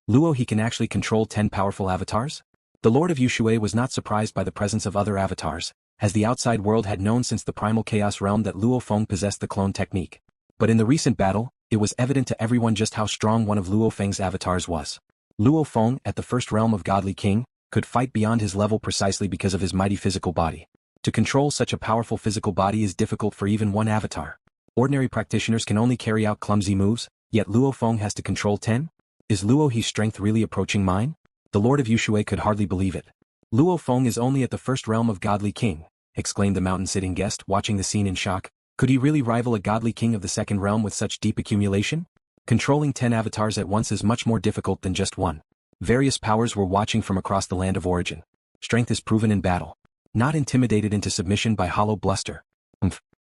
Luo he can actually control 10 powerful avatars? The Lord of Yushui was not surprised by the presence of other avatars, as the outside world had known since the primal chaos realm that Luo Feng possessed the clone technique. But in the recent battle, it was evident to everyone just how strong one of Luo Feng's avatars was. Luo Feng, at the first realm of Godly King, could fight beyond his level precisely because of his mighty physical body. To control such a powerful physical body is difficult for even one avatar. Ordinary practitioners can only carry out clumsy moves, yet Luo Feng has to control 10? Is Luo He's strength really approaching mine? The Lord of Yushui could hardly believe it. Luo Feng is only at the first realm of Godly King, exclaimed the mountain-sitting guest watching the scene in shock. Could he really rival a Godly King of the second realm with such deep accumulation? Controlling 10 avatars at once is much more difficult than just one. Various powers were watching from across the land of origin. Strength is proven in battle. Not intimidated into submission by hollow bluster.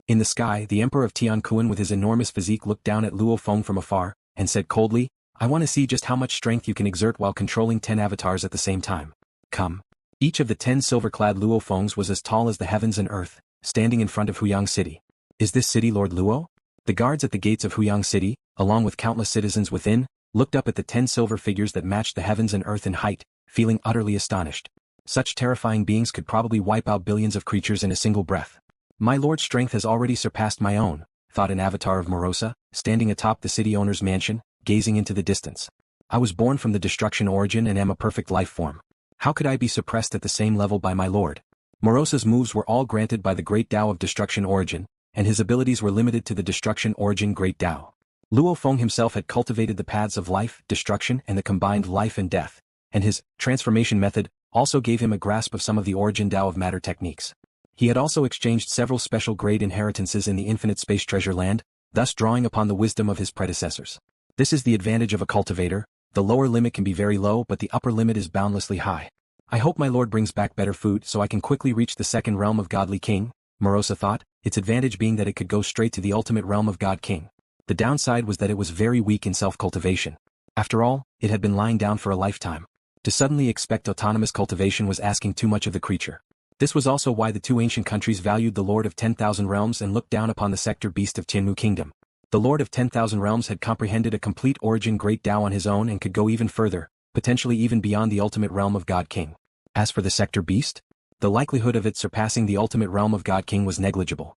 In the sky, the Emperor of Tian Kun with his enormous physique looked down at Luo Feng from afar, and said coldly, I want to see just how much strength you can exert while controlling 10 avatars at the same time. Come. Each of the 10 silver-clad Luo Fengs was as tall as the heavens and earth, standing in front of Huyang City. Is this city Lord Luo? The guards at the gates of Huyang City, along with countless citizens within, looked up at the 10 silver figures that matched the heavens and earth in height, feeling utterly astonished. Such terrifying beings could probably wipe out billions of creatures in a single breath. My lord's strength has already surpassed my own, thought an avatar of Morosa, standing atop the city owner's mansion, gazing into the distance. I was born from the destruction origin and am a perfect life form. How could I be suppressed at the same level by my lord? Morosa's moves were all granted by the great Tao of destruction origin, and his abilities were limited to the destruction origin great Tao. Luo Feng himself had cultivated the paths of life, destruction and the combined life and death, and his transformation method also gave him a grasp of some of the origin Tao of matter techniques. He had also exchanged several special grade inheritances in the infinite space treasure land, thus drawing upon the wisdom of his predecessors. This is the advantage of a cultivator. The lower limit can be very low but the upper limit is boundlessly high. I hope my lord brings back better food so I can quickly reach the second realm of Godly King, Morosa thought, its advantage being that it could go straight to the ultimate realm of God King. The downside was that it was very weak in self-cultivation. After all, it had been lying down for a lifetime. To suddenly expect autonomous cultivation was asking too much of the creature. This was also why the two ancient countries valued the Lord of 10,000 Realms and looked down upon the sector beast of Tianmu Kingdom. The Lord of 10,000 Realms had comprehended a complete origin great Tao on his own and could go even further, potentially even beyond the ultimate realm of God King. As for the sector beast, the likelihood of it surpassing the ultimate realm of God King was negligible.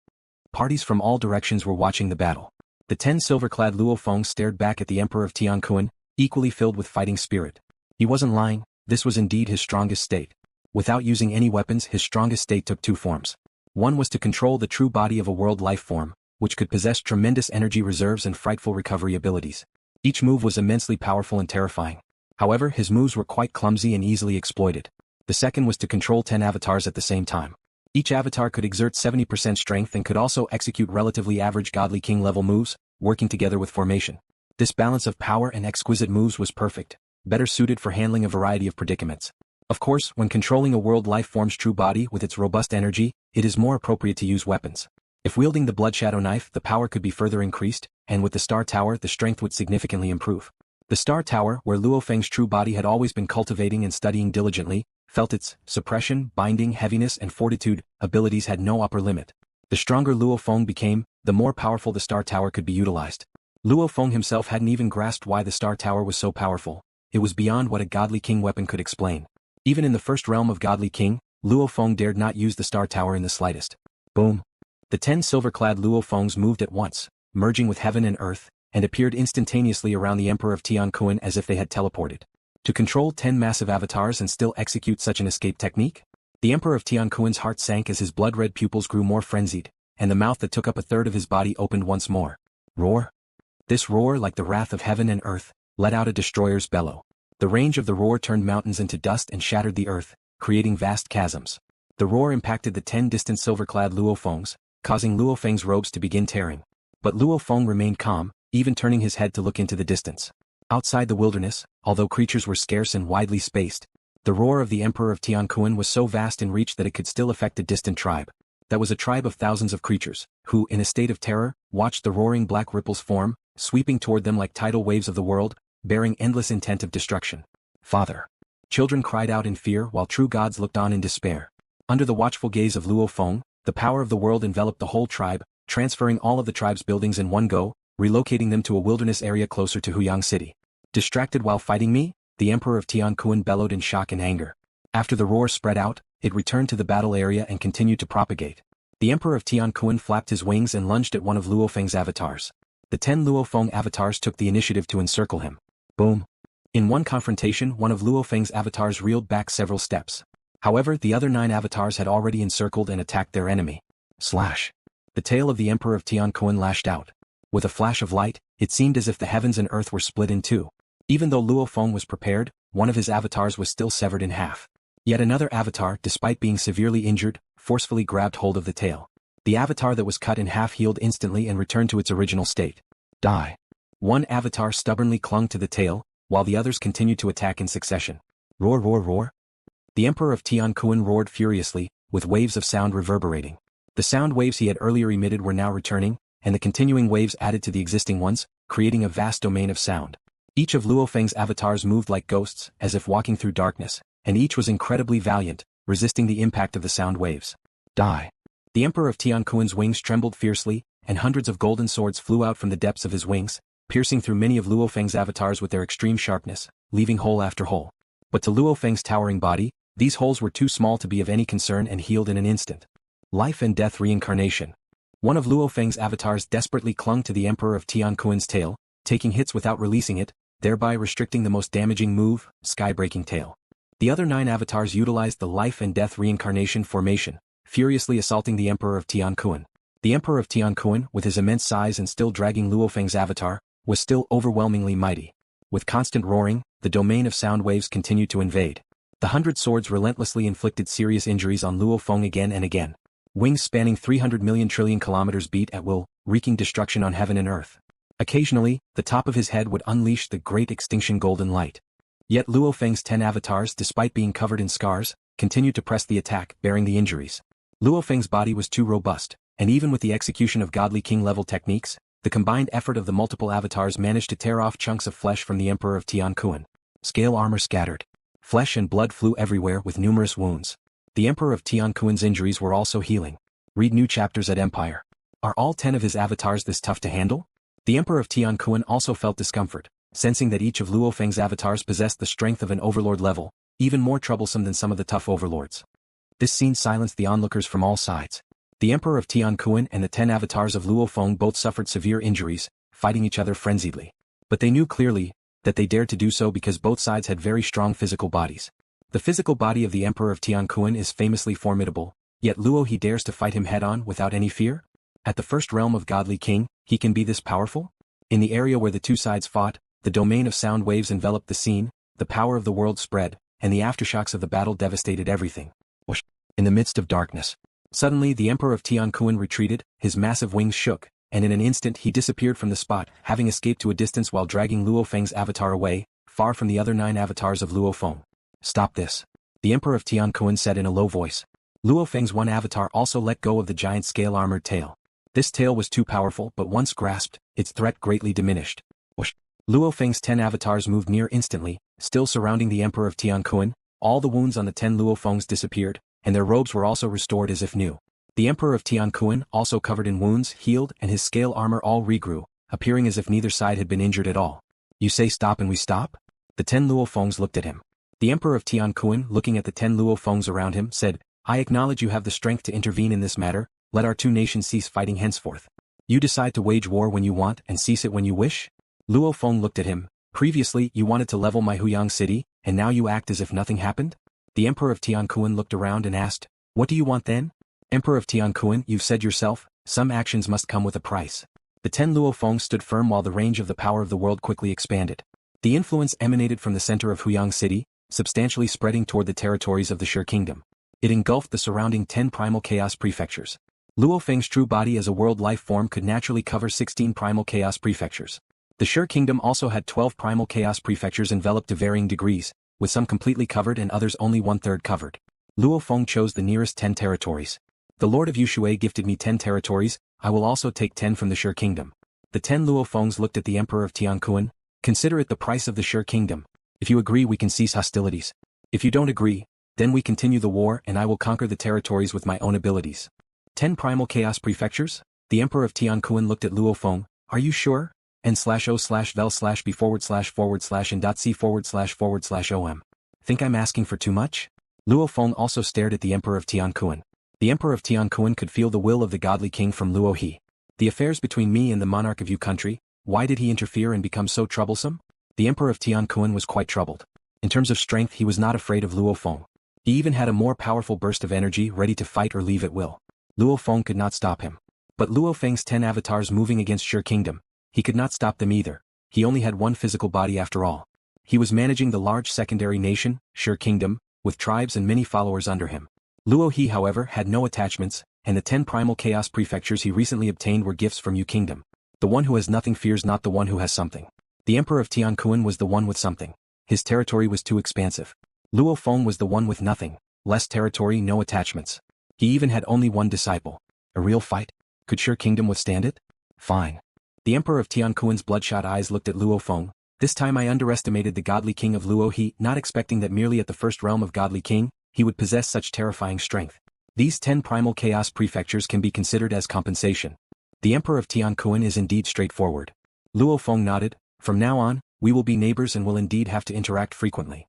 Parties from all directions were watching the battle. The 10 silver-clad Luo Feng stared back at the Emperor of Tian Kun, equally filled with fighting spirit. He wasn't lying, this was indeed his strongest state. Without using any weapons, his strongest state took two forms. One was to control the true body of a world life form, which could possess tremendous energy reserves and frightful recovery abilities. Each move was immensely powerful and terrifying. However, his moves were quite clumsy and easily exploited. The second was to control 10 avatars at the same time. Each avatar could exert 70% strength and could also execute relatively average Godly King level moves, working together with formation. This balance of power and exquisite moves was perfect, better suited for handling a variety of predicaments. Of course, when controlling a world life form's true body with its robust energy, it is more appropriate to use weapons. If wielding the Blood Shadow Knife, the power could be further increased, and with the Star Tower the strength would significantly improve. The Star Tower, where Luo Feng's true body had always been cultivating and studying diligently, felt its suppression, binding, heaviness and fortitude abilities had no upper limit. The stronger Luo Feng became, the more powerful the Star Tower could be utilized. Luo Feng himself hadn't even grasped why the Star Tower was so powerful. It was beyond what a Godly King weapon could explain. Even in the first realm of Godly King, Luo Feng dared not use the Star Tower in the slightest. Boom. The 10 silver-clad Luo Fengs moved at once, merging with heaven and earth, and appeared instantaneously around the Emperor of Tian Kun as if they had teleported. To control 10 massive avatars and still execute such an escape technique? The Emperor of Tian Kun's heart sank as his blood-red pupils grew more frenzied, and the mouth that took up a third of his body opened once more. Roar. This roar, like the wrath of heaven and earth, let out a destroyer's bellow. The range of the roar turned mountains into dust and shattered the earth, creating vast chasms. The roar impacted the 10 distant silver-clad Luo Fengs, causing Luo Feng's robes to begin tearing. But Luo Feng remained calm, even turning his head to look into the distance. Outside the wilderness, although creatures were scarce and widely spaced, the roar of the Emperor of Tian Kun was so vast in reach that it could still affect a distant tribe. That was a tribe of thousands of creatures, who, in a state of terror, watched the roaring black ripples form, sweeping toward them like tidal waves of the world, bearing endless intent of destruction. Father. Children cried out in fear while true gods looked on in despair. Under the watchful gaze of Luo Feng, the power of the world enveloped the whole tribe, transferring all of the tribe's buildings in one go, relocating them to a wilderness area closer to Huyang City. Distracted while fighting me? the Emperor of Tian Kun bellowed in shock and anger. After the roar spread out, it returned to the battle area and continued to propagate. The Emperor of Tian Kun flapped his wings and lunged at one of Luo Feng's avatars. The 10 Luo Feng avatars took the initiative to encircle him. Boom. In one confrontation, one of Luo Feng's avatars reeled back several steps. However, the other 9 avatars had already encircled and attacked their enemy. Slash. The tail of the Emperor of Tian Kun lashed out. With a flash of light, it seemed as if the heavens and earth were split in two. Even though Luo Feng was prepared, one of his avatars was still severed in half. Yet another avatar, despite being severely injured, forcefully grabbed hold of the tail. The avatar that was cut in half healed instantly and returned to its original state. Die. One avatar stubbornly clung to the tail, while the others continued to attack in succession. Roar, roar, roar. The Emperor of Tian Kun roared furiously, with waves of sound reverberating. The sound waves he had earlier emitted were now returning, and the continuing waves added to the existing ones, creating a vast domain of sound. Each of Luo Feng's avatars moved like ghosts, as if walking through darkness, and each was incredibly valiant, resisting the impact of the sound waves. Die. The Emperor of Tian Kun's wings trembled fiercely, and hundreds of golden swords flew out from the depths of his wings, piercing through many of Luo Feng's avatars with their extreme sharpness, leaving hole after hole. But to Luo Feng's towering body, these holes were too small to be of any concern and healed in an instant. Life and Death Reincarnation. One of Luo Feng's avatars desperately clung to the Emperor of Tian Kun's tail, taking hits without releasing it, thereby restricting the most damaging move, Sky-Breaking Tail. The other 9 avatars utilized the Life and Death Reincarnation formation, furiously assaulting the Emperor of Tian Kun. The Emperor of Tian Kun, with his immense size and still dragging Luo Feng's avatar, was still overwhelmingly mighty. With constant roaring, the domain of sound waves continued to invade. The 100 swords relentlessly inflicted serious injuries on Luo Feng again and again. Wings spanning 300 million trillion kilometers beat at will, wreaking destruction on heaven and earth. Occasionally, the top of his head would unleash the great Extinction Golden Light. Yet Luo Feng's 10 avatars, despite being covered in scars, continued to press the attack, bearing the injuries. Luo Feng's body was too robust, and even with the execution of Godly King-level techniques, the combined effort of the multiple avatars managed to tear off chunks of flesh from the Emperor of Tian Kun. Scale armor scattered. Flesh and blood flew everywhere with numerous wounds. The Emperor of Tian Kun's injuries were also healing. Read new chapters at Empire. Are all 10 of his avatars this tough to handle? The Emperor of Tian Kun also felt discomfort, sensing that each of Luo Feng's avatars possessed the strength of an Overlord level, even more troublesome than some of the tough Overlords. This scene silenced the onlookers from all sides. The Emperor of Tian Kun and the 10 avatars of Luo Feng both suffered severe injuries, fighting each other frenziedly. But they knew clearly that they dared to do so because both sides had very strong physical bodies. The physical body of the Emperor of Tian Kun is famously formidable, yet Luo he dares to fight him head-on without any fear? At the first realm of Godly King, he can be this powerful? In the area where the two sides fought, the domain of sound waves enveloped the scene, the power of the world spread, and the aftershocks of the battle devastated everything. In the midst of darkness, suddenly the Emperor of Tian Kun retreated, his massive wings shook, and in an instant he disappeared from the spot, having escaped to a distance while dragging Luo Feng's avatar away, far from the other 9 avatars of Luo Feng. Stop this. The Emperor of Tian Kun said in a low voice. Luo Feng's one avatar also let go of the giant scale-armored tail. This tail was too powerful, but once grasped, its threat greatly diminished. Luo Feng's 10 avatars moved near instantly, still surrounding the Emperor of Tian Kun. All the wounds on the 10 Luo Fengs disappeared, and their robes were also restored as if new. The Emperor of Tian Kun, also covered in wounds, healed, and his scale armor all regrew, appearing as if neither side had been injured at all. You say stop and we stop? The 10 Luo Fengs looked at him. The Emperor of Tian Kun, looking at the 10 Luo Fengs around him, said, I acknowledge you have the strength to intervene in this matter. Let our two nations cease fighting henceforth. You decide to wage war when you want and cease it when you wish? Luo Feng looked at him. Previously you wanted to level my Huyang city, and now you act as if nothing happened? The Emperor of Tian Kun looked around and asked, what do you want then? Emperor of Tian Kun, you've said yourself, some actions must come with a price. The 10 Luo Feng stood firm while the range of the power of the world quickly expanded. The influence emanated from the center of Huyang city, substantially spreading toward the territories of the Shi Kingdom. It engulfed the surrounding 10 primal chaos prefectures. Luo Feng's true body as a world life form could naturally cover 16 primal chaos prefectures. The Shi Kingdom also had 12 primal chaos prefectures enveloped to varying degrees, with some completely covered and others only 1/3 covered. Luo Feng chose the nearest 10 territories. The Lord of Yushui gifted me 10 territories, I will also take 10 from the Shi Kingdom. The 10 Luo Fengs looked at the Emperor of Tian Kun. Consider it the price of the Shi Kingdom. If you agree we can cease hostilities. If you don't agree, then we continue the war and I will conquer the territories with my own abilities. 10 primal chaos prefectures? The Emperor of Tian Kun looked at Luo Feng. Are you sure? n/o/vel/b/in.c/om. Think I'm asking for too much? Luo Feng also stared at the Emperor of Tian Kun. The Emperor of Tian Kun could feel the will of the godly king from Luo He. The affairs between me and the monarch of your country, why did he interfere and become so troublesome? The Emperor of Tian Kun was quite troubled. In terms of strength he was not afraid of Luo Feng. He even had a more powerful burst of energy ready to fight or leave at will. Luo Feng could not stop him. But Luo Feng's 10 avatars moving against Sure Kingdom, he could not stop them either. He only had one physical body after all. He was managing the large secondary nation, Sure Kingdom, with tribes and many followers under him. Luo He however had no attachments, and the 10 primal chaos prefectures he recently obtained were gifts from Yu Kingdom. The one who has nothing fears not the one who has something. The Emperor of Tian Kun was the one with something. His territory was too expansive. Luo Feng was the one with nothing, less territory, no attachments. He even had only one disciple. A real fight? Could Sure Kingdom withstand it? Fine. The Emperor of Tian Kun's bloodshot eyes looked at Luo Feng. This time I underestimated the godly king of Luo He, not expecting that merely at the first realm of godly king, he would possess such terrifying strength. These 10 primal chaos prefectures can be considered as compensation. The Emperor of Tian Kun is indeed straightforward. Luo Feng nodded. From now on, we will be neighbors and will indeed have to interact frequently.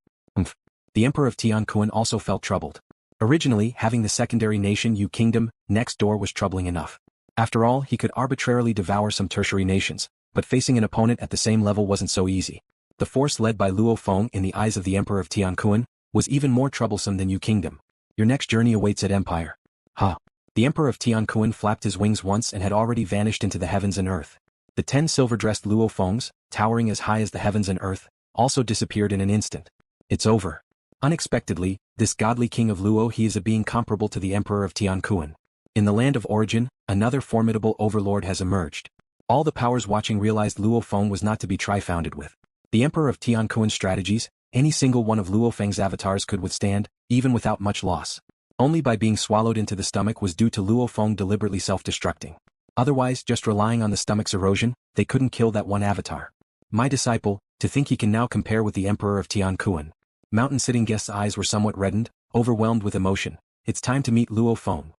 The Emperor of Tian Kun also felt troubled. Originally, having the secondary nation Yu Kingdom next door was troubling enough. After all, he could arbitrarily devour some tertiary nations, but facing an opponent at the same level wasn't so easy. The force led by Luo Feng in the eyes of the Emperor of Tian Kun was even more troublesome than Yu Kingdom. Your next journey awaits at Empire. Ha! The Emperor of Tian Kun flapped his wings once and had already vanished into the heavens and earth. The 10 silver-dressed Luo Fengs, towering as high as the heavens and earth, also disappeared in an instant. It's over. Unexpectedly, this godly king of Luo He is a being comparable to the Emperor of Tian Kun. In the land of origin, another formidable overlord has emerged. All the powers watching realized Luo Feng was not to be trifounded with. The Emperor of Tian Kun's strategies, any single one of Luo Feng's avatars could withstand, even without much loss. Only by being swallowed into the stomach was due to Luo Feng deliberately self-destructing. Otherwise, just relying on the stomach's erosion, they couldn't kill that one avatar. My disciple, to think he can now compare with the Emperor of Tian Kun. Mountain-sitting guest's eyes were somewhat reddened, overwhelmed with emotion. It's time to meet Luo Feng.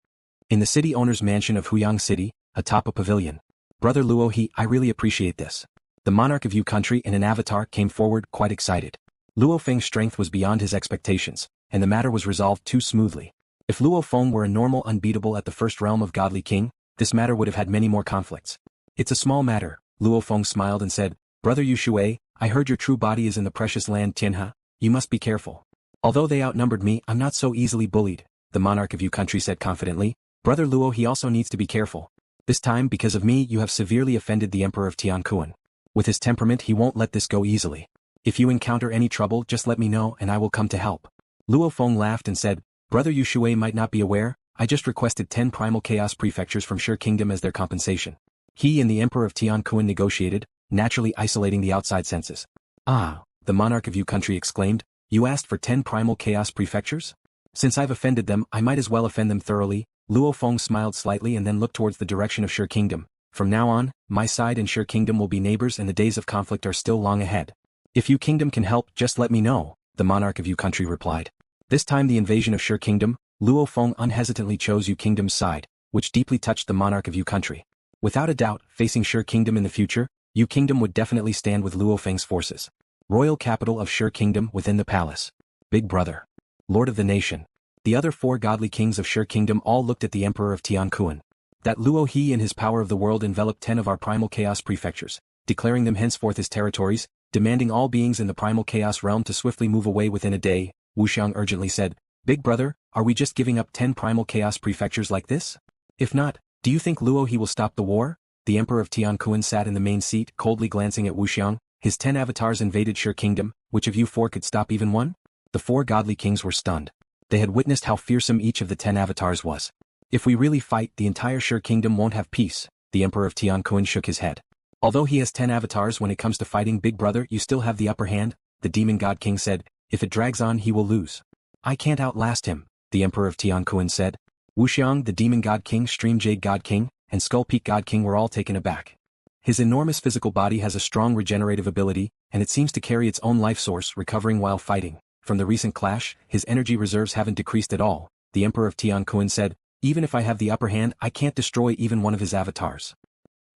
In the city owner's mansion of Huyang City, atop a pavilion. Brother Luo He, I really appreciate this. The monarch of Yu country in an avatar came forward, quite excited. Luo Feng's strength was beyond his expectations, and the matter was resolved too smoothly. If Luo Feng were a normal unbeatable at the first realm of godly king, this matter would have had many more conflicts. It's a small matter, Luo Feng smiled and said, Brother Yu Shui, I heard your true body is in the precious land Tianhe. You must be careful. Although they outnumbered me, I'm not so easily bullied, the monarch of Yu country said confidently. Brother Luo He also needs to be careful. This time because of me you have severely offended the Emperor of Tian Kun. With his temperament he won't let this go easily. If you encounter any trouble just let me know and I will come to help. Luo Feng laughed and said, Brother Yu Shui might not be aware, I just requested 10 primal chaos prefectures from Sure Kingdom as their compensation. He and the Emperor of Tian Kun negotiated, naturally isolating the outside senses. Ah, the monarch of Yu country exclaimed, you asked for 10 primal chaos prefectures? Since I've offended them, I might as well offend them thoroughly. Luo Feng smiled slightly and then looked towards the direction of Sure Kingdom. From now on, my side and Sure Kingdom will be neighbors and the days of conflict are still long ahead. If Yu Kingdom can help, just let me know, the monarch of Yu country replied. This time the invasion of Sure Kingdom, Luo Feng unhesitantly chose Yu Kingdom's side, which deeply touched the monarch of Yu country. Without a doubt, facing Sure Kingdom in the future, Yu Kingdom would definitely stand with Luo Feng's forces. Royal capital of Sure Kingdom within the palace. Big brother. Lord of the nation. The other 4 godly kings of Sure Kingdom all looked at the Emperor of Tian Kun. That Luo He in his power of the world enveloped 10 of our primal chaos prefectures, declaring them henceforth his territories, demanding all beings in the primal chaos realm to swiftly move away within a day. Wuxiang urgently said, Big brother, are we just giving up 10 primal chaos prefectures like this? If not, do you think Luo He will stop the war? The Emperor of Tian Kun sat in the main seat, coldly glancing at Wuxiang. His 10 avatars invaded Sure Kingdom, which of you 4 could stop even one? The 4 godly kings were stunned. They had witnessed how fearsome each of the 10 avatars was. If we really fight, the entire Sure Kingdom won't have peace, the Emperor of Tian Kun shook his head. Although he has 10 avatars when it comes to fighting Big Brother, you still have the upper hand, the Demon God King said. If it drags on he will lose. I can't outlast him, the Emperor of Tian Kun said. Wuxiang, the Demon God King, Stream Jade God King, and Skull Peak God King were all taken aback. His enormous physical body has a strong regenerative ability, and it seems to carry its own life source, recovering while fighting. From the recent clash, his energy reserves haven't decreased at all, the Emperor of Tian Kun said. Even if I have the upper hand, I can't destroy even one of his avatars.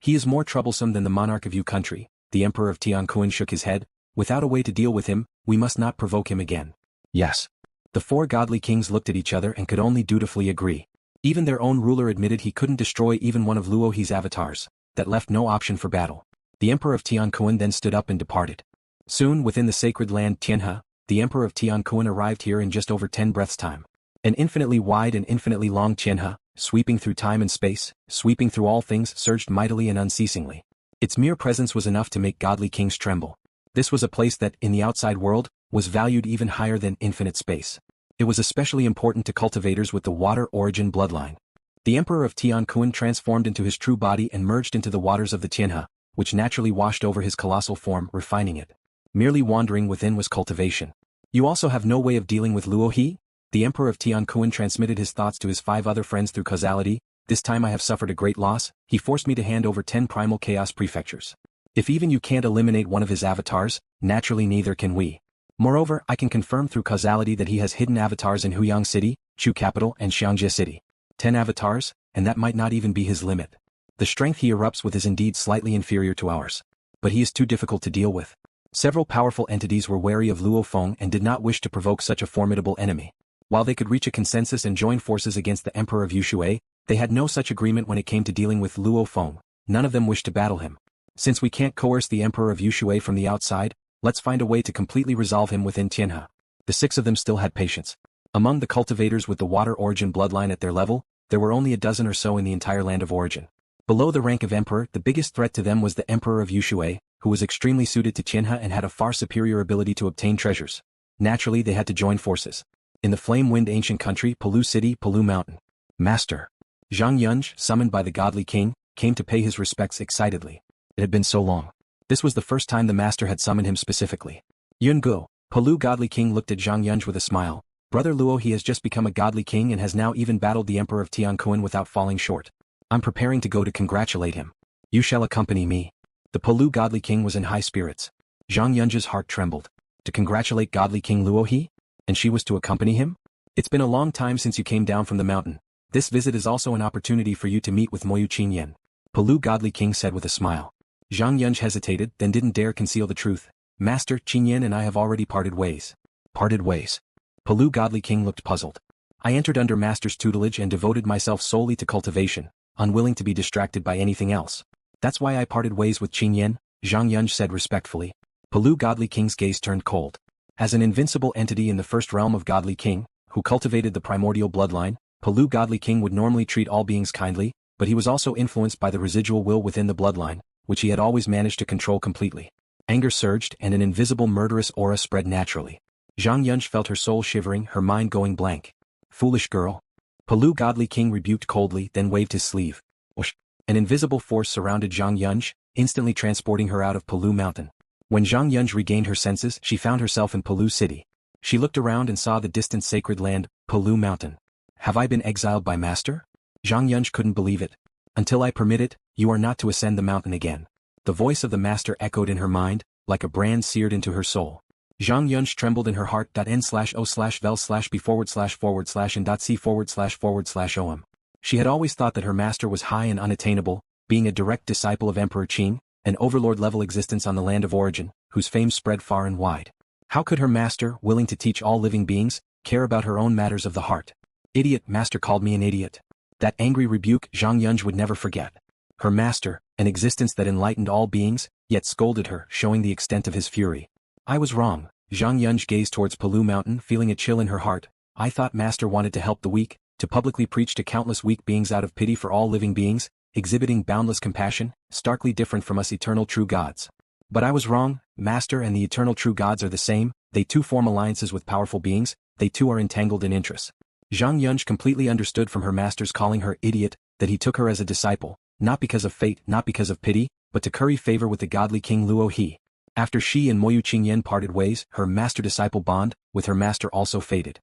He is more troublesome than the monarch of Yu country, The Emperor of Tian Kun shook his head. Without a way to deal with him, we must not provoke him again. Yes. The four godly kings looked at each other and could only dutifully agree. Even their own ruler admitted he couldn't destroy even one of Luo He's avatars. That left no option for battle. The Emperor of Tian Kun then stood up and departed. Soon within the sacred land Tianhe, the Emperor of Tian Kun arrived here in just over 10 breaths' time. An infinitely wide and infinitely long Tianhe, sweeping through time and space, sweeping through all things, surged mightily and unceasingly. Its mere presence was enough to make godly kings tremble. This was a place that, in the outside world, was valued even higher than infinite space. It was especially important to cultivators with the water origin bloodline. The Emperor of Tian Kun transformed into his true body and merged into the waters of the Tianhe, which naturally washed over his colossal form, refining it. Merely wandering within was cultivation. You also have no way of dealing with Luo He? The Emperor of Tian Kun transmitted his thoughts to his 5 other friends through causality. This time I have suffered a great loss. He forced me to hand over 10 primal chaos prefectures. If even you can't eliminate one of his avatars, naturally neither can we. Moreover, I can confirm through causality that he has hidden avatars in Huyang City, Chu Capital and Xiangjie City. 10 avatars, and that might not even be his limit. The strength he erupts with is indeed slightly inferior to ours. But he is too difficult to deal with. Several powerful entities were wary of Luo Feng and did not wish to provoke such a formidable enemy. While they could reach a consensus and join forces against the Emperor of Yushui, they had no such agreement when it came to dealing with Luo Feng. None of them wished to battle him. Since we can't coerce the Emperor of Yushui from the outside, let's find a way to completely resolve him within Tianhe. The 6 of them still had patience. Among the cultivators with the water origin bloodline at their level, there were only a dozen or so in the entire land of origin. Below the rank of Emperor, the biggest threat to them was the Emperor of Yushui, who was extremely suited to Tianhe and had a far superior ability to obtain treasures. Naturally they had to join forces. In the Flame Wind ancient country, Palu City, Palu Mountain. Master. Zhang Yunj, summoned by the godly king, came to pay his respects excitedly. It had been so long. This was the first time the master had summoned him specifically. Yungu, Palu godly king looked at Zhang Yunj with a smile. Brother Luo He has just become a godly king and has now even battled the Emperor of Tian Kun without falling short. I'm preparing to go to congratulate him. You shall accompany me. The Palu godly king was in high spirits. Zhang Yunj's heart trembled. To congratulate godly king Luo He? And she was to accompany him? It's been a long time since you came down from the mountain. This visit is also an opportunity for you to meet with Moyu Qinyan. Palu godly king said with a smile. Zhang Yunj hesitated, then didn't dare conceal the truth. Master, Qinyan and I have already parted ways. Parted ways. Palu godly king looked puzzled. I entered under master's tutelage and devoted myself solely to cultivation, unwilling to be distracted by anything else. That's why I parted ways with Qinyan, Zhang Yunj said respectfully. Palu godly king's gaze turned cold. As an invincible entity in the first realm of godly king, who cultivated the primordial bloodline, Palu godly king would normally treat all beings kindly, but he was also influenced by the residual will within the bloodline, which he had always managed to control completely. Anger surged and an invisible murderous aura spread naturally. Zhang Yunj felt her soul shivering, her mind going blank. Foolish girl. Palu godly king rebuked coldly, then waved his sleeve. Whoosh. An invisible force surrounded Zhang Yunj, instantly transporting her out of Palu mountain. When Zhang Yunj regained her senses, she found herself in Palu city. She looked around and saw the distant sacred land, Palu mountain. Have I been exiled by master? Zhang Yunj couldn't believe it. Until I permit it, you are not to ascend the mountain again. The voice of the master echoed in her mind, like a brand seared into her soul. Zhang Yunj trembled in her heart. N/O/vel/b/and.c//and.c/om. She had always thought that her master was high and unattainable, being a direct disciple of Emperor Qin, an overlord-level existence on the land of origin, whose fame spread far and wide. How could her master, willing to teach all living beings, care about her own matters of the heart? Idiot, master called me an idiot. That angry rebuke Zhang Yunj would never forget. Her master, an existence that enlightened all beings, yet scolded her, showing the extent of his fury. I was wrong. Zhang Yunj gazed towards Palu mountain, feeling a chill in her heart. I thought master wanted to help the weak, to publicly preach to countless weak beings out of pity for all living beings, exhibiting boundless compassion, starkly different from us eternal true gods. But I was wrong. Master and the eternal true gods are the same, they too form alliances with powerful beings, they too are entangled in interests. Zhang Yunj completely understood from her master's calling her idiot, that he took her as a disciple, not because of fate, not because of pity, but to curry favor with the godly king Luo He. After she and Moyu Qingyan parted ways, her master-disciple bond, with her master also faded.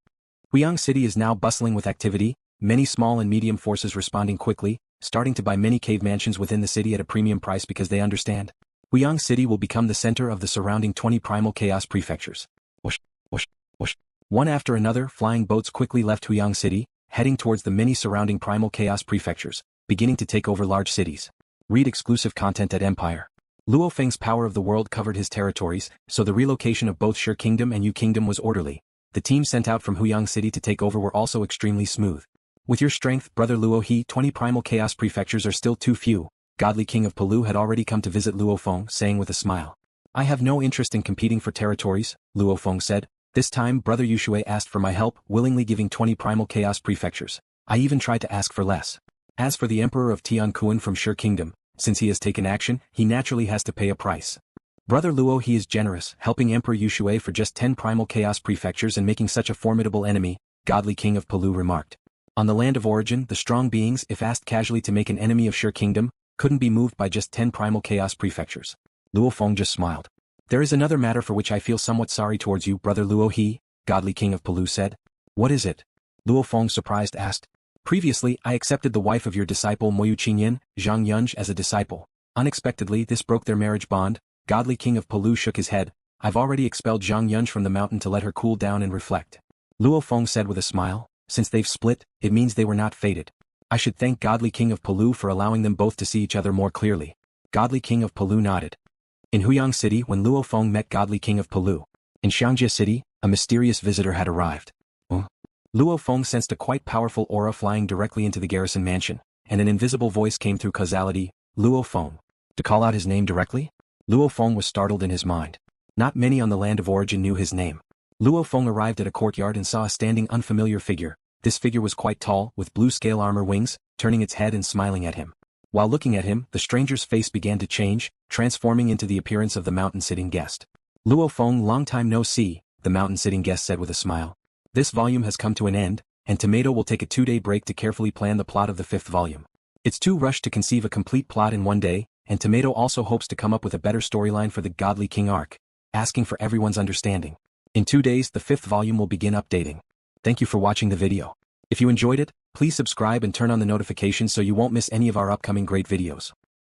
Huyang City is now bustling with activity, many small and medium forces responding quickly, starting to buy many cave mansions within the city at a premium price because they understand. Huyang City will become the center of the surrounding 20 primal chaos prefectures. Whoosh, whoosh, whoosh. One after another, flying boats quickly left Huyang City, heading towards the many surrounding primal chaos prefectures, beginning to take over large cities. Read exclusive content at Empire. Luo Feng's power of the world covered his territories, so the relocation of both Shi Kingdom and Yu Kingdom was orderly. The team sent out from Huyang City to take over were also extremely smooth. With your strength, brother Luo He, 20 primal chaos prefectures are still too few. Godly King of Palu had already come to visit Luo Feng, saying with a smile. I have no interest in competing for territories, Luo Feng said. This time brother Yuxue asked for my help, willingly giving 20 primal chaos prefectures. I even tried to ask for less. As for the Emperor of Tian Kun from Shi Kingdom, since he has taken action, he naturally has to pay a price. Brother Luo He is generous, helping Emperor Yuxue for just 10 primal chaos prefectures and making such a formidable enemy, Godly King of Palu remarked. On the land of origin, the strong beings, if asked casually to make an enemy of Shi Kingdom, couldn't be moved by just 10 primal chaos prefectures. Luo Feng just smiled. There is another matter for which I feel somewhat sorry towards you, brother Luo He, Godly King of Palu said. What is it? Luo Feng surprised asked. Previously, I accepted the wife of your disciple Moyu Qinyan, Zhang Yunj as a disciple. Unexpectedly, this broke their marriage bond. Godly King of Palu shook his head. I've already expelled Zhang Yunj from the mountain to let her cool down and reflect. Luo Feng said with a smile. Since they've split, it means they were not fated. I should thank Godly King of Palu for allowing them both to see each other more clearly. Godly King of Palu nodded. In Huyang City, when Luo Feng met Godly King of Palu. In Xiangjie City, a mysterious visitor had arrived. Luo Feng sensed a quite powerful aura flying directly into the garrison mansion, and an invisible voice came through causality, Luo Feng. To call out his name directly? Luo Feng was startled in his mind. Not many on the land of origin knew his name. Luo Feng arrived at a courtyard and saw a standing unfamiliar figure. This figure was quite tall, with blue scale armor wings, turning its head and smiling at him. While looking at him, the stranger's face began to change, transforming into the appearance of the mountain-sitting guest. Luo Feng, long time no see, the mountain-sitting guest said with a smile. This volume has come to an end, and Tomato will take a 2-day break to carefully plan the plot of the 5th volume. It's too rushed to conceive a complete plot in one day, and Tomato also hopes to come up with a better storyline for the Godly King arc, asking for everyone's understanding. In 2 days, the 5th volume will begin updating. Thank you for watching the video. If you enjoyed it, please subscribe and turn on the notifications so you won't miss any of our upcoming great videos.